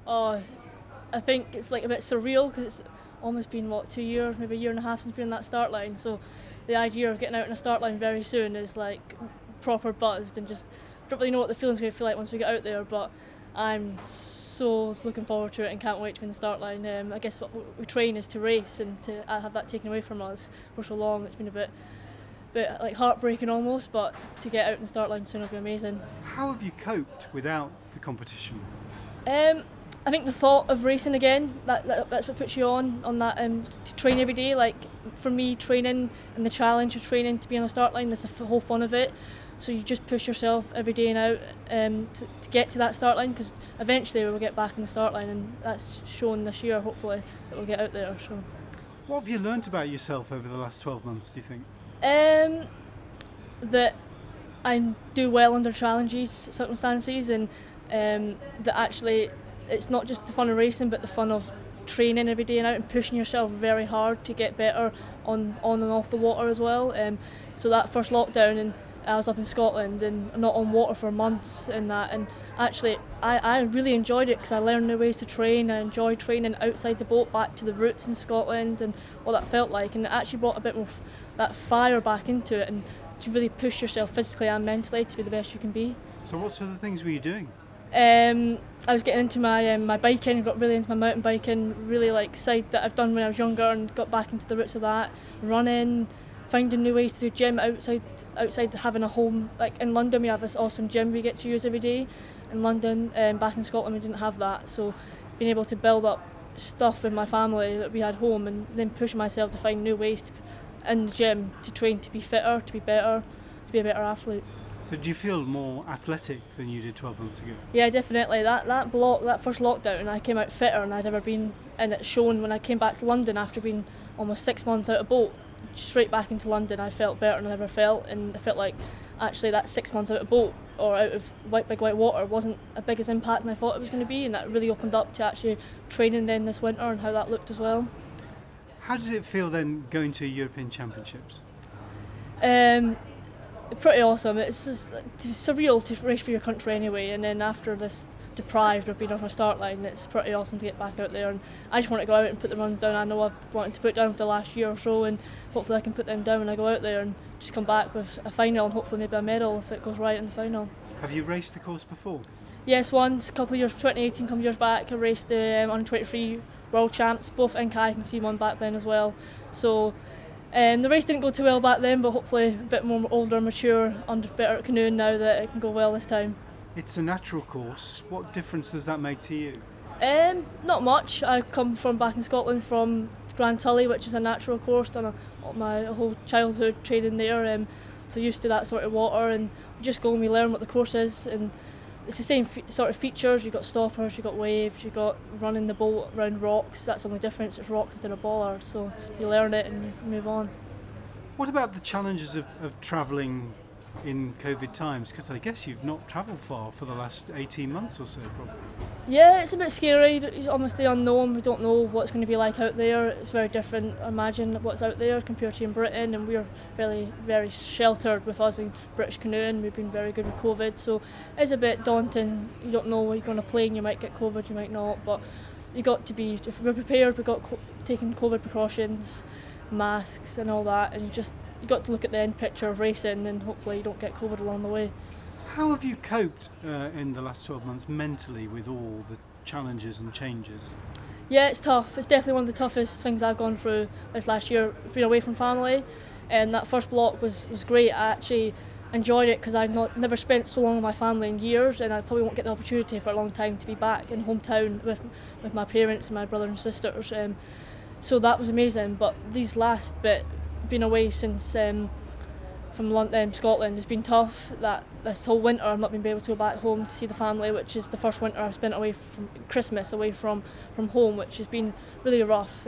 Oh, I think it's like a bit surreal because it's almost been 2 years, maybe a year and a half since being in that start line. So the idea of getting out in a start line very soon is like proper buzzed, and just don't really know what the feeling's going to feel like once we get out there. But I'm so looking forward to it and can't wait to be in the start line. I guess what we train is to race, and to have that taken away from us for so long, it's been a bit like heartbreaking almost. But to get out in the start line soon will be amazing. How have you coped without the competition? I think the thought of racing again, that's what puts you on that, to train every day. Like for me, training and the challenge of training to be on the start line, that's the whole fun of it. So you just push yourself every day now to get to that start line, because eventually we'll get back in the start line, and that's shown this year hopefully that we'll get out there. So What have you learnt about yourself over the last 12 months, do you think? that I do well under challenges, circumstances, and that actually it's not just the fun of racing, but the fun of training every day and out and pushing yourself very hard to get better on and off the water as well. So that first lockdown, and I was up in Scotland and not on water for months and that, and actually I really enjoyed it because I learned new ways to train. I enjoyed training outside the boat, back to the roots in Scotland and what that felt like, and it actually brought a bit more that fire back into it, and to really push yourself physically and mentally to be the best you can be. So what sort of things were you doing? I was getting into my biking, got really into my mountain biking, really like side that I've done when I was younger, and got back into the roots of that. Running, finding new ways to do gym outside having a home. Like in London we have this awesome gym we get to use every day. In London, back in Scotland we didn't have that, so being able to build up stuff in my family that we had home, and then pushing myself to find new ways in the gym to train, to be fitter, to be better, to be a better athlete. So do you feel more athletic than you did 12 months ago? Yeah, definitely. That first lockdown, I came out fitter than I'd ever been, and it shown when I came back to London after being almost 6 months out of boat. Straight back into London, I felt better than I ever felt, and I felt like actually that 6 months out of boat or out of big white water wasn't as big as impact than I thought it was going to be, and that really opened up to actually training then this winter and how that looked as well. How does it feel then going to European Championships? Pretty awesome. It's just surreal to race for your country anyway, and then after this deprived of being off a start line, it's pretty awesome to get back out there, and I just want to go out and put the runs down I know I've wanted to put down for the last year or so, and hopefully I can put them down when I go out there and just come back with a final and hopefully maybe a medal if it goes right in the final. Have you raced the course before? Yes, once, a couple of years, 2018, a couple of years back, I raced the under 23 World Champs, both in kayak and C1 back then as well. So the race didn't go too well back then, but hopefully a bit more older, mature, better at canoeing now that it can go well this time. It's a natural course. What difference does that make to you? Not much. I come from back in Scotland from Grand Tully, which is a natural course, done my whole childhood training there, so used to that sort of water, and we just go and we learn what the course is, and it's the same sort of features. You've got stoppers, you've got waves, you've got running the boat around rocks. That's the only difference, it's rocks instead of bollards, so you learn it and you move on. What about the challenges of travelling in COVID times? Because I guess you've not travelled far for the last 18 months or so, probably. Yeah, it's a bit scary. It's almost the unknown. We don't know what's going to be like out there. It's very different. Imagine what's out there compared to in Britain, and we're very, very sheltered with us in British canoeing. We've been very good with COVID, so it's a bit daunting. You don't know what you're going to play, and you might get COVID, you might not, but you got to be. If we're prepared, we've got taken COVID precautions, masks, and all that, and you got to look at the end picture of racing, and hopefully you don't get COVID along the way. How have you coped in the last 12 months mentally with all the challenges and changes? Yeah, it's tough. It's definitely one of the toughest things I've gone through this last year, being away from family, and that first block was great. I actually enjoyed it because I've never spent so long with my family in years, and I probably won't get the opportunity for a long time to be back in hometown with my parents and my brother and sisters. So that was amazing, but these last bit, being away since from London, Scotland, has been tough. That this whole winter I've not been able to go back home to see the family, which is the first winter I've spent away from Christmas, away from home, which has been really rough.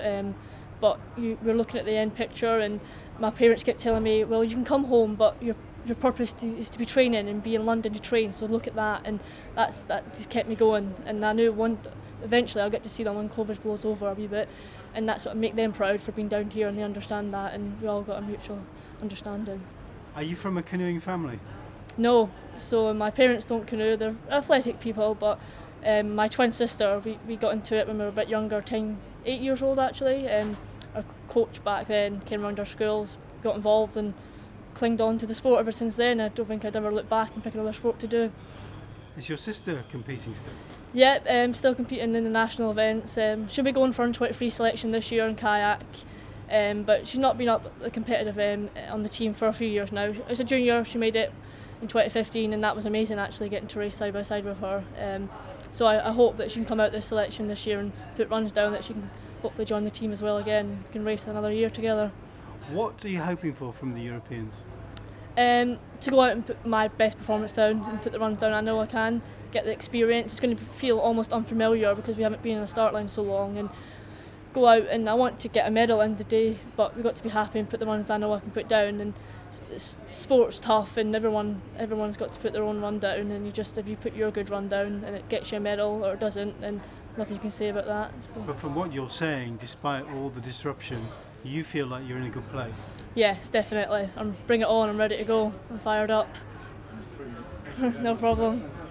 But we're looking at the end picture, and my parents kept telling me, well, you can come home, but your purpose is to be training and be in London to train, so look at that, and that just kept me going. And I knew eventually I'll get to see them when COVID blows over a wee bit, and that's what make them proud for being down here, and they understand that, and we all got a mutual understanding. Are you from a canoeing family? No, so my parents don't canoe. They're athletic people, but My twin sister, we got into it when we were a bit younger, 8 years old actually. Our coach back then came around our schools, got involved and clinged on to the sport ever since then. I don't think I'd ever look back and pick another sport to do. Is your sister competing still? Yep, still competing in the national events. She'll be going for an 23 selection this year in kayak, but she's not been up competitive on the team for a few years now. As a junior, she made it in 2015, and that was amazing actually, getting to race side by side with her. So I hope that she can come out this selection this year and put runs down, that she can hopefully join the team as well again. We can race another year together. What are you hoping for from the Europeans? To go out and put my best performance down and put the runs down I know I can, get the experience. It's going to feel almost unfamiliar because we haven't been in a start line so long, and go out, and I want to get a medal in the day, but we've got to be happy and put the runs I know I can put down. And sport's tough, and everyone's got to put their own run down, and if you put your good run down and it gets you a medal or it doesn't, then nothing you can say about that. So. But from what you're saying, despite all the disruption, you feel like you're in a good place? Yes, definitely. Bring it on, I'm ready to go. I'm fired up. No problem.